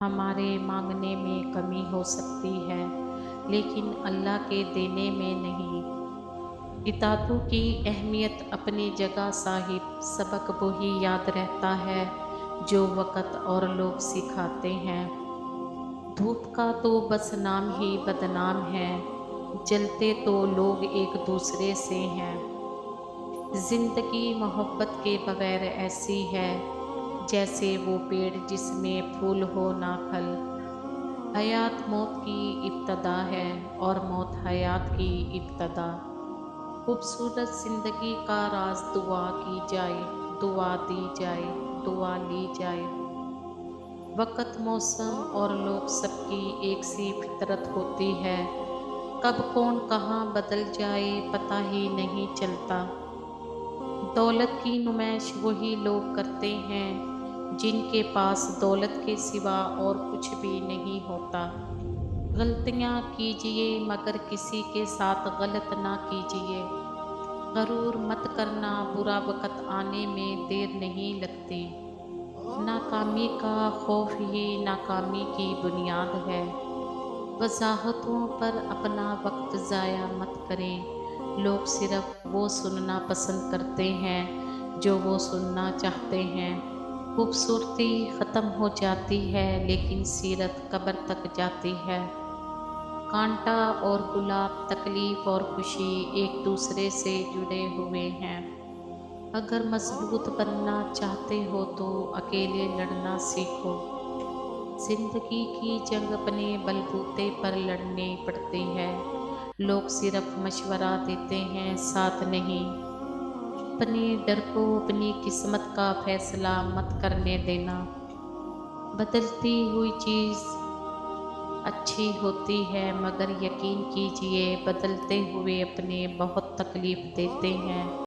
हमारे मांगने में कमी हो सकती है, लेकिन अल्लाह के देने में नहीं। इताअतों की अहमियत अपनी जगह साहिब, सबक वही याद रहता है जो वक़्त और लोग सिखाते हैं। धूप का तो बस नाम ही बदनाम है, जलते तो लोग एक दूसरे से हैं। ज़िंदगी मोहब्बत के बगैर ऐसी है, जैसे वो पेड़ जिसमें फूल हो ना फल। हयात मौत की इब्तिदा है और मौत हयात की इब्तिदा। खूबसूरत ज़िंदगी का राज दुआ की जाए, दुआ दी जाए, दुआ ली जाए। वक़्त, मौसम और लोग सबकी एक सी फितरत होती है। कब कौन कहाँ बदल जाए पता ही नहीं चलता। दौलत की नुमाइश वही लोग करते हैं जिनके पास दौलत के सिवा और कुछ भी नहीं होता। गलतियाँ कीजिए मगर किसी के साथ गलत ना कीजिए। गरूर मत करना, बुरा वक़्त आने में देर नहीं लगती। नाकामी का खौफ ही नाकामी की बुनियाद है। वज़ाहतों पर अपना वक़्त ज़ाया मत करें। लोग सिर्फ़ वो सुनना पसंद करते हैं जो वो सुनना चाहते हैं। खूबसूरती ख़त्म हो जाती है लेकिन सीरत कब्र तक जाती है। कांटा और गुलाब, तकलीफ़ और खुशी एक दूसरे से जुड़े हुए हैं। अगर मज़बूत बनना चाहते हो तो अकेले लड़ना सीखो। ज़िंदगी की जंग अपने बलबूते पर लड़नी पड़ती है। लोग सिर्फ मशवरा देते हैं, साथ नहीं। अपने डर को अपनी किस्मत का फैसला मत करने देना। बदलती हुई चीज़ अच्छी होती है मगर यकीन कीजिए बदलते हुए अपने बहुत तकलीफ़ देते हैं।